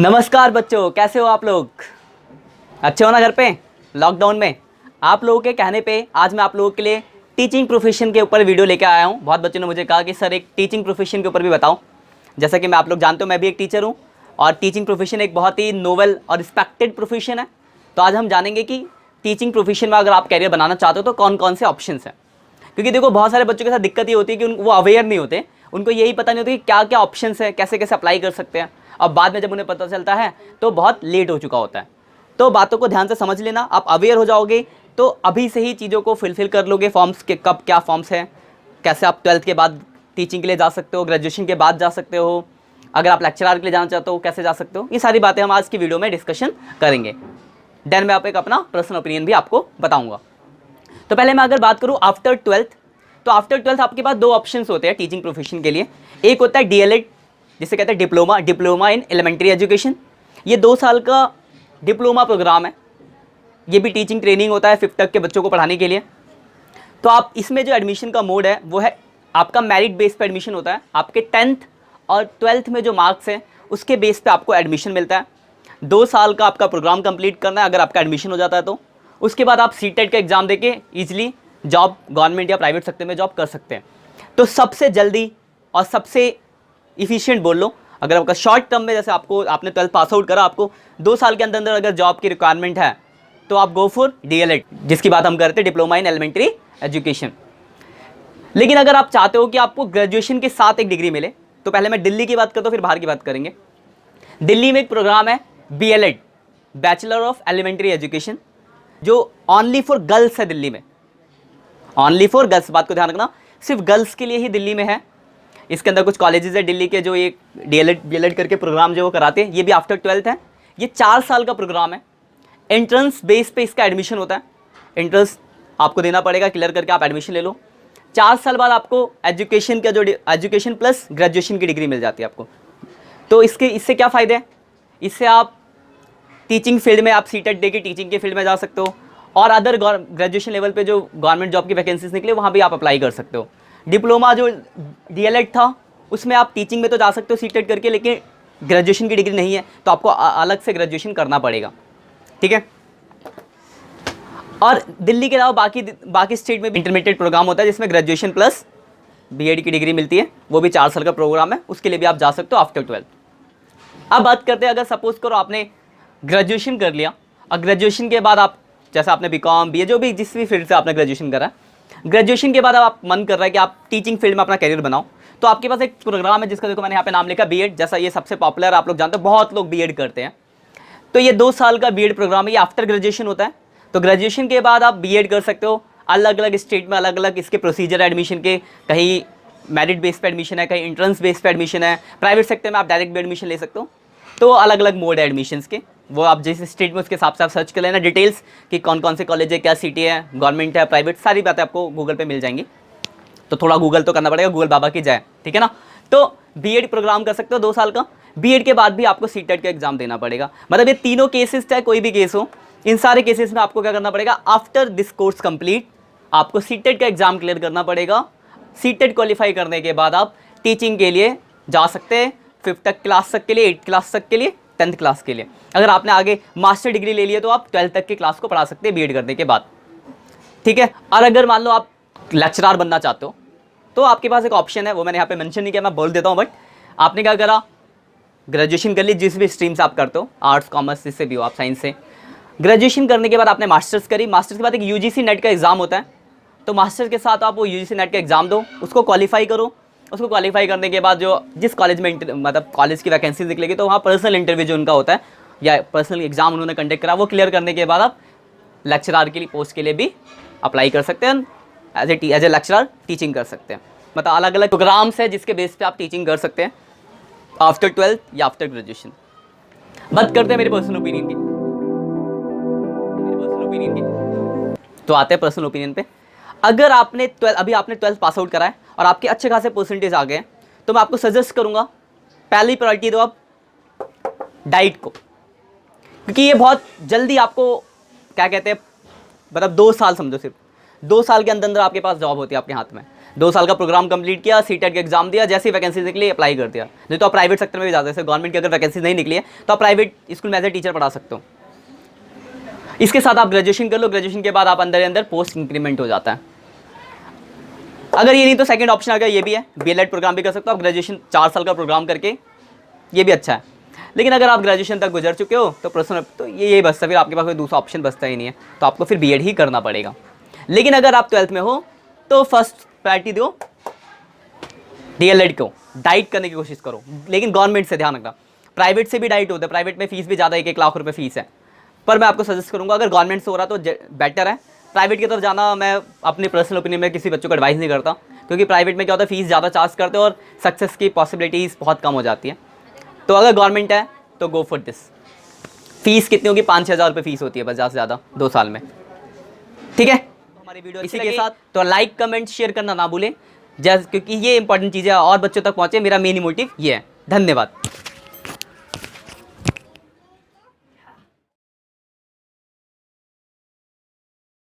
नमस्कार बच्चों, कैसे हो आप लोग? अच्छे हो ना घर पे लॉकडाउन में? आप लोगों के कहने पे आज मैं आप लोगों के लिए टीचिंग प्रोफेशन के ऊपर वीडियो लेकर आया हूँ। बहुत बच्चों ने मुझे कहा कि सर एक टीचिंग प्रोफेशन के ऊपर भी बताओ। जैसा कि मैं आप लोग जानते हो, मैं भी एक टीचर हूँ और टीचिंग प्रोफेशन एक बहुत ही नोवेल और रिस्पेक्टेड प्रोफेशन है। तो आज हम जानेंगे कि टीचिंग प्रोफेशन में अगर आप कैरियर बनाना चाहते हो तो कौन कौन से ऑप्शन हैं। क्योंकि देखो, बहुत सारे बच्चों के साथ दिक्कत ये होती है कि वो अवेयर नहीं होते, उनको यही पता नहीं होता कि क्या क्या ऑप्शंस है, कैसे कैसे अप्लाई कर सकते हैं। अब बाद में जब उन्हें पता चलता है तो बहुत लेट हो चुका होता है। तो बातों को ध्यान से समझ लेना, आप अवेयर हो जाओगे तो अभी से ही चीज़ों को फुलफिल कर लोगे। फॉर्म्स के कब क्या फॉर्म्स हैं, कैसे आप 12th के बाद टीचिंग के लिए जा सकते हो, ग्रेजुएशन के बाद जा सकते हो, अगर आप लेक्चरर के लिए जाना चाहते हो कैसे जा सकते हो। ये सारी बातें हम आज की वीडियो में डिस्कशन करेंगे। देन मैं आप एक अपना पर्सनल ओपिनियन भी आपको बताऊँगा। तो पहले मैं अगर बात करूँ आफ्टर 12th, तो आफ्टर 12th आपके पास दो ऑप्शंस होते हैं टीचिंग प्रोफेशन के लिए। एक होता है डीएलएड, जिसे कहते हैं डिप्लोमा इन एलिमेंट्री एजुकेशन। ये 2 साल का डिप्लोमा प्रोग्राम है। ये भी टीचिंग ट्रेनिंग होता है 5th तक के बच्चों को पढ़ाने के लिए। तो आप इसमें जो एडमिशन का मोड है वो है आपका मेरिट बेस पे एडमिशन होता है। आपके 10th और 12th में जो मार्क्स हैं उसके बेस पे आपको एडमिशन मिलता है। 2 साल का आपका प्रोग्राम कंप्लीट करना है अगर आपका एडमिशन हो जाता है तो। उसके बाद आप सीटेट का एग्ज़ाम देके ईजिली जॉब गवर्नमेंट या प्राइवेट सेक्टर में जॉब कर सकते हैं। तो सबसे जल्दी और सबसे इफिशिएंट बोल लो, अगर आपका शॉर्ट टर्म में, जैसे आपने 12th पास आउट करा, आपको 2 साल के अंदर अंदर अगर जॉब की रिक्वायरमेंट है तो आप गो फॉर डीएलएड, जिसकी बात हम करते हैं डिप्लोमा इन एलिमेंट्री एजुकेशन। लेकिन अगर आप चाहते हो कि आपको ग्रेजुएशन के साथ एक डिग्री मिले, तो पहले मैं दिल्ली की बात करता हूँ, फिर बाहर की बात करेंगे। दिल्ली में एक प्रोग्राम है BElEd, bachelor of elementary education, जो ओनली फॉर गर्ल्स है दिल्ली में। ओनली फॉर गर्ल्स, बात को ध्यान रखना, सिर्फ गर्ल्स के लिए ही दिल्ली में है। इसके अंदर कुछ कॉलेजेस है दिल्ली के जो ये डीएलएड करके प्रोग्राम जो वो कराते हैं। ये भी आफ्टर 12th है। ये 4 साल का प्रोग्राम है। एंट्रेंस बेस पे इसका एडमिशन होता है। एंट्रेंस आपको देना पड़ेगा, क्लियर करके आप एडमिशन ले लो। 4 साल बाद आपको एजुकेशन का जो एजुकेशन प्लस ग्रेजुएशन की डिग्री मिल जाती है आपको। तो इससे क्या फ़ायदे हैं? इससे आप टीचिंग फील्ड में आप सीटेट देके टीचिंग के फील्ड में जा सकते हो, और अदर ग्रेजुएशन लेवल पे जो गवर्नमेंट जॉब की वैकेंसीज निकले वहाँ भी आप अप्लाई कर सकते हो। डिप्लोमा जो डीएलएड था उसमें आप टीचिंग में तो जा सकते हो सीटेट करके, लेकिन ग्रेजुएशन की डिग्री नहीं है तो आपको अलग से ग्रेजुएशन करना पड़ेगा। ठीक है। और दिल्ली के अलावा बाकी स्टेट में भी इंटरमीडिएट प्रोग्राम होता है जिसमें ग्रेजुएशन प्लस बीएड की डिग्री मिलती है। वो भी 4 साल का प्रोग्राम है, उसके लिए भी आप जा सकते हो आफ्टर 12th। अब बात करते हैं, अगर सपोज करो आपने ग्रेजुएशन कर लिया और ग्रेजुएशन के बाद आप, जैसे आपने बीकॉम बीए जो भी जिस भी फील्ड से आपने ग्रेजुएशन करा, ग्रेजुएशन के बाद अब आप मन कर रहा है कि आप टीचिंग फील्ड में अपना करियर बनाओ, तो आपके पास एक प्रोग्राम है जिसका देखो मैंने यहाँ पे नाम लिखा बीएड। जैसा ये सबसे पॉपुलर, आप लोग जानते हो, बहुत लोग बीएड करते हैं। तो ये 2 साल का बीएड प्रोग्राम है, ये आफ्टर ग्रेजुएशन होता है। तो ग्रेजुएशन के बाद आप बीएड कर सकते हो। अलग अलग स्टेट में अलग अलग इसके प्रोसीजर एडमिशन के, कहीं मेरिट बेस पे एडमिशन है, कहीं एंट्रेंस बेस पे एडमिशन है, प्राइवेट सेक्टर में आप डायरेक्ट भी एडमिशन ले सकते हो। तो अलग अलग मोड है एडमिशन्स के, वो आप जिस स्टेट में उसके हिसाब से आप सर्च कर लेना डिटेल्स कि कौन कौन से कॉलेज है, क्या सिटी है, गवर्नमेंट है, प्राइवेट, सारी बातें आपको गूगल पे मिल जाएंगी। तो थोड़ा गूगल तो करना पड़ेगा, गूगल बाबा की जाए, ठीक है ना। तो बीएड प्रोग्राम कर सकते हो 2 साल का। बीएड के बाद भी आपको सीटेट का एग्जाम देना पड़ेगा। मतलब ये तीनों केसेस, चाहे कोई भी केस हो, इन सारे केसेस में आपको क्या करना पड़ेगा, आफ्टर दिस कोर्स कंप्लीट आपको सीटेट का एग्जाम क्लियर करना पड़ेगा। सीटेट क्वालिफाई करने के बाद आप टीचिंग के लिए जा सकते हैं, 5th तक क्लास तक के लिए, 8th क्लास तक के लिए, 10th क्लास के लिए। अगर आपने आगे मास्टर डिग्री ले लिया तो आप 12th तक की क्लास को पढ़ा सकते हैं बीएड करने के बाद। ठीक है। और अगर मान लो आप लेक्चरर बनना चाहते हो तो आपके पास एक ऑप्शन है, वो मैंने यहाँ पे मेंशन नहीं किया, मैं बोल देता हूँ। बट आपने क्या करा, ग्रेजुएशन कर ली जिस भी स्ट्रीम से आप करते हो, आर्ट्स कॉमर्स जिससे भी हो, आप साइंस से। ग्रेजुएशन करने के बाद आपने मास्टर्स करी। मास्टर्स के बाद एक यूजीसी नेट का एग्जाम होता है। तो मास्टर्स के साथ आप वो यूजीसी नेट का एग्जाम दो, उसको क्वालिफाई करो। उसको क्वालिफाई करने के बाद जो जिस कॉलेज में मतलब कॉलेज की वैकेंसी निकलेगी तो वहाँ पर्सनल इंटरव्यू जो उनका होता है या पर्सनल एग्जाम उन्होंने कंडक्ट करा, वो क्लियर करने के बाद आप लेक्चरर के लिए पोस्ट के लिए भी अप्लाई कर सकते हैं। एज ए लेक्चरर टीचिंग कर सकते हैं। मतलब अलग अलग प्रोग्राम्स है जिसके बेस पे आप टीचिंग कर सकते हैं आफ्टर 12th या आफ्टर ग्रेजुएशन। बात करते हैं मेरे पर्सनल ओपिनियन की। तो आते हैं पर्सनल ओपिनियन पे। अगर आपने अभी आपने 12th पास आउट करा है और आपके अच्छे खासे परसेंटेज आ गए, तो मैं आपको सजेस्ट करूंगा पहली प्रायोरिटी दो आप डाइट को, क्योंकि ये बहुत जल्दी आपको क्या कहते हैं, मतलब 2 साल समझो, सिर्फ 2 साल के अंदर अंदर आपके पास जॉब होती है आपके हाथ में। 2 साल का प्रोग्राम कंप्लीट किया, सीटेट का एग्जाम दिया, जैसे ही वैकेंसी निकली अप्लाई कर दिया। नहीं तो आप प्राइवेट सेक्टर में भी जा सकते हो, गवर्नमेंट की अगर वैकेंसी नहीं निकली है तो आप प्राइवेट स्कूल में एज ए टीचर पढ़ा सकते हो। इसके साथ आप ग्रेजुएशन कर लो, ग्रेजुएशन के बाद आप अंदर अंदर पोस्ट इंक्रीमेंट हो जाता है। अगर ये नहीं तो सेकंड ऑप्शन अगर ये भी है, बीएलएड प्रोग्राम भी कर सकते हो आप, ग्रेजुएशन 4 साल का प्रोग्राम करके, ये भी अच्छा है। लेकिन अगर आप ग्रेजुएशन तक गुजर चुके हो तो पर्सनल तो ये बचता, फिर आपके पास कोई दूसरा ऑप्शन बचता ही नहीं है, तो आपको फिर बीएड ही करना पड़ेगा। लेकिन अगर आप 12th में हो तो फर्स्ट प्रायोरिटी दो डीएलएड को, डाइट करने की कोशिश करो। लेकिन गवर्नमेंट से ध्यान रखना, प्राइवेट से भी डाइट होता है, प्राइवेट में फीस भी ज़्यादा, 1-1 लाख रुपए फीस है। पर मैं आपको सजेस्ट करूंगा अगर गवर्नमेंट से हो रहा तो बेटर है। प्राइवेट की तरफ जाना मैं अपने पर्सनल ओपिनियन में किसी बच्चों को एडवाइस नहीं करता, क्योंकि प्राइवेट में क्या होता है फीस ज़्यादा चार्ज करते हैं और सक्सेस की पॉसिबिलिटीज़ बहुत कम हो जाती है। तो अगर गवर्नमेंट है तो गो फॉर दिस। फीस कितनी होगी? 5-6 हज़ार रुपये फीस होती है बस, ज़्यादा से ज़्यादा 2 साल में। ठीक है, तो हमारी वीडियो इसी के साथ तो लाइक कमेंट शेयर करना ना भूलें, जैसे क्योंकि ये इंपॉर्टेंट चीज़ें और बच्चों तक पहुँचे, मेरा मेन मोटिव ये है। धन्यवाद।